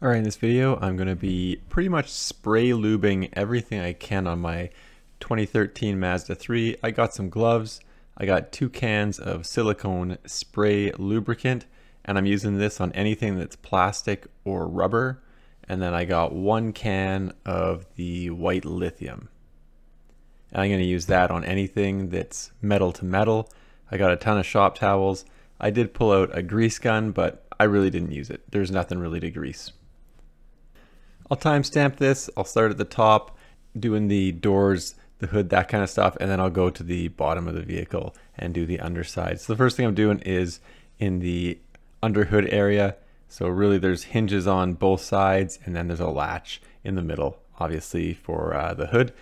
Alright, in this video I'm going to be pretty much spray lubing everything I can on my 2013 Mazda 3. I got some gloves, I got 2 cans of silicone spray lubricant, and I'm using this on anything that's plastic or rubber, and then I got 1 can of the white lithium. And I'm going to use that on anything that's metal to metal. I got a ton of shop towels. I did pull out a grease gun, but I really didn't use it. There's nothing really to grease. I'll timestamp this. I'll start at the top, doing the doors, the hood, that kind of stuff, and then I'll go to the bottom of the vehicle and do the underside. So the first thing I'm doing is in the under hood area. So really there's hinges on both sides, and then there's a latch in the middle, obviously for the hood.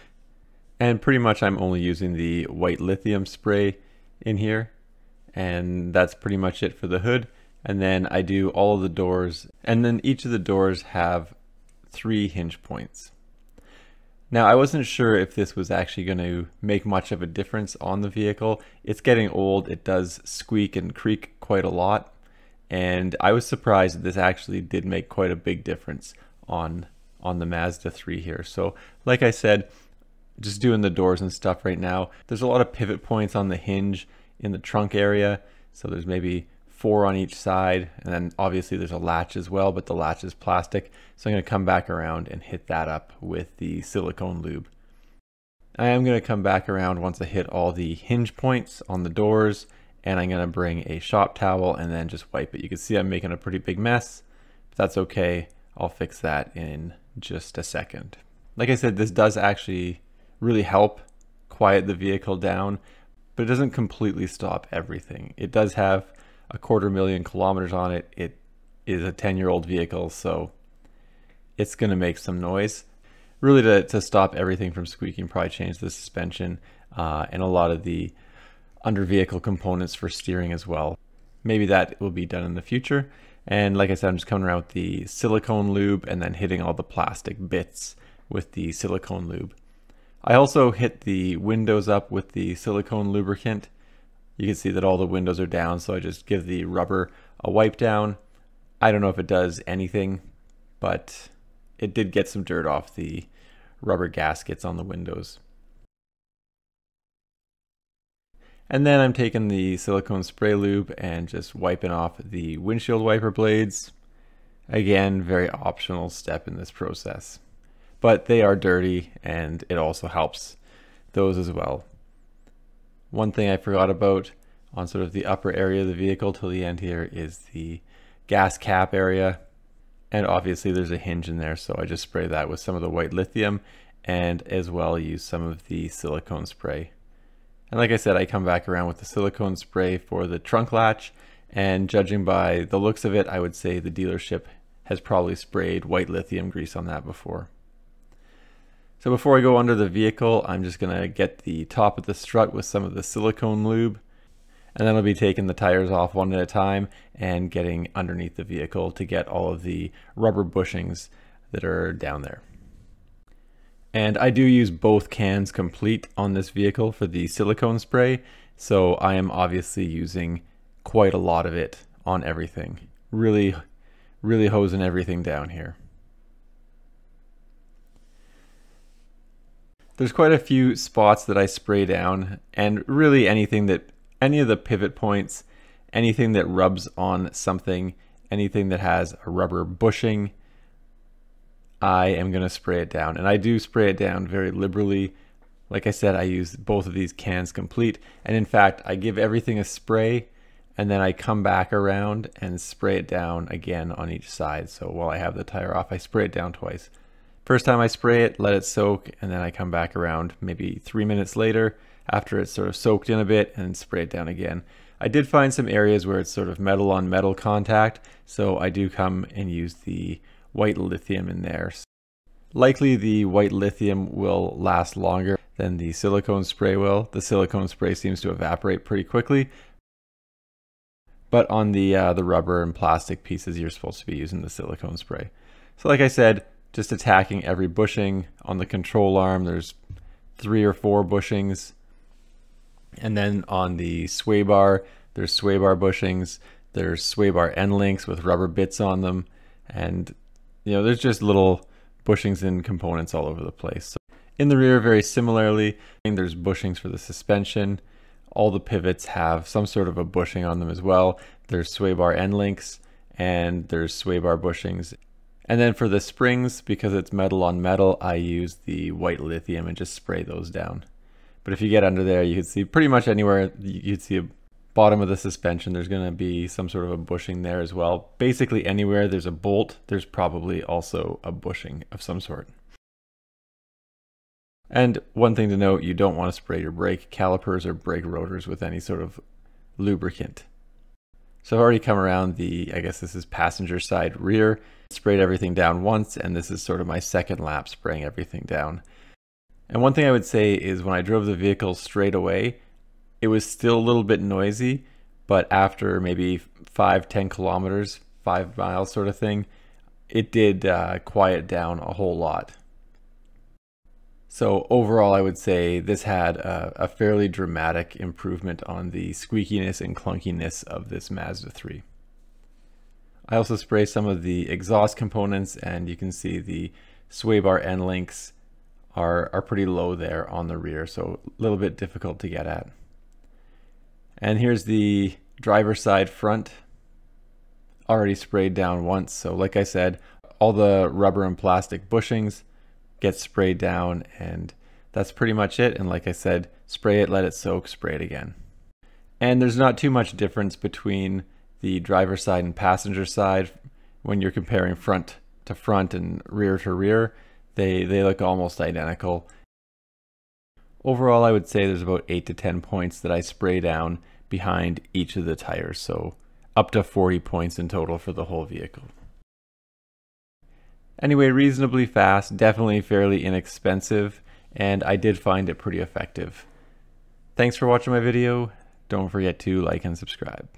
And pretty much I'm only using the white lithium spray in here, and that's pretty much it for the hood. And then I do all of the doors, and then each of the doors have 3 hinge points. Now I wasn't sure if this was actually going to make much of a difference on the vehicle. It's getting old, it does squeak and creak quite a lot, and I was surprised that this actually did make quite a big difference on the Mazda 3 here. So like I said, just doing the doors and stuff right now. There's a lot of pivot points on the hinge in the trunk area, so there's maybe 4 on each side, and then obviously there's a latch as well, but the latch is plastic, so I'm going to come back around and hit that up with the silicone lube. I am going to come back around once I hit all the hinge points on the doors, and I'm going to bring a shop towel and then just wipe it. You can see I'm making a pretty big mess, but that's okay. I'll fix that in just a second. Like I said, this does actually really help quiet the vehicle down, but it doesn't completely stop everything. It does have 250,000 kilometers on it. It is a 10-year-old vehicle, so it's going to make some noise. Really, to stop everything from squeaking, probably change the suspension and a lot of the under vehicle components for steering as well. Maybe that will be done in the future. And like I said, I'm just coming around with the silicone lube and then hitting all the plastic bits with the silicone lube. I also hit the windows up with the silicone lubricant. You can see that all the windows are down, so I just give the rubber a wipe down. I don't know if it does anything, but it did get some dirt off the rubber gaskets on the windows. And then I'm taking the silicone spray lube and just wiping off the windshield wiper blades. Again, very optional step in this process, but they are dirty and it also helps those as well. One thing I forgot about on sort of the upper area of the vehicle till the end here is the gas cap area. And obviously there's a hinge in there, so I just spray that with some of the white lithium and as well use some of the silicone spray. And like I said, I come back around with the silicone spray for the trunk latch, and judging by the looks of it, I would say the dealership has probably sprayed white lithium grease on that before. So before I go under the vehicle, I'm just going to get the top of the strut with some of the silicone lube, and then I'll be taking the tires off one at a time and getting underneath the vehicle to get all of the rubber bushings that are down there. And I do use both cans complete on this vehicle for the silicone spray, so I am obviously using quite a lot of it on everything. Really hosing everything down here. There's quite a few spots that I spray down, and really any of the pivot points, anything that rubs on something, anything that has a rubber bushing, I am going to spray it down. And I do spray it down very liberally. Like I said, I use both of these cans complete, and in fact I give everything a spray and then I come back around and spray it down again on each side. So while I have the tire off, I spray it down twice. First time I spray it, let it soak, and then I come back around maybe 3 minutes later after it's sort of soaked in a bit and spray it down again. I did find some areas where it's sort of metal on metal contact, so I do come and use the white lithium in there. Likely the white lithium will last longer than the silicone spray will. The silicone spray seems to evaporate pretty quickly, but on the rubber and plastic pieces, you're supposed to be using the silicone spray. So like I said, just attacking every bushing. On the control arm, there's 3 or 4 bushings. And then on the sway bar, there's sway bar bushings. There's sway bar end links with rubber bits on them. And you know, there's just little bushings and components all over the place. So in the rear, very similarly, there's bushings for the suspension. All the pivots have some sort of a bushing on them as well. There's sway bar end links and there's sway bar bushings. And then for the springs, because it's metal on metal, I use the white lithium and just spray those down. But if you get under there, you can see pretty much anywhere you'd see a bottom of the suspension, there's going to be some sort of a bushing there as well. Basically anywhere there's a bolt, there's probably also a bushing of some sort. And one thing to note, you don't want to spray your brake calipers or brake rotors with any sort of lubricant. So I've already come around I guess this is passenger side rear, sprayed everything down once, and this is sort of my second lap spraying everything down. And one thing I would say is when I drove the vehicle straight away, it was still a little bit noisy, but after maybe 5-10 kilometers, 5 miles sort of thing, it did quiet down a whole lot. So overall, I would say this had a fairly dramatic improvement on the squeakiness and clunkiness of this Mazda 3. I also spray some of the exhaust components, and you can see the sway bar end links are pretty low there on the rear, so a little bit difficult to get at. And here's the driver's side front, already sprayed down once. So like I said, all the rubber and plastic bushings get sprayed down, and that's pretty much it. And like I said, spray it, let it soak, spray it again. And there's not too much difference between the driver's side and passenger side when you're comparing front to front and rear to rear. They look almost identical. Overall, I would say there's about 8 to 10 points that I spray down behind each of the tires, so up to 40 points in total for the whole vehicle. Anyway, reasonably fast, definitely fairly inexpensive, and I did find it pretty effective. Thanks for watching my video. Don't forget to like and subscribe.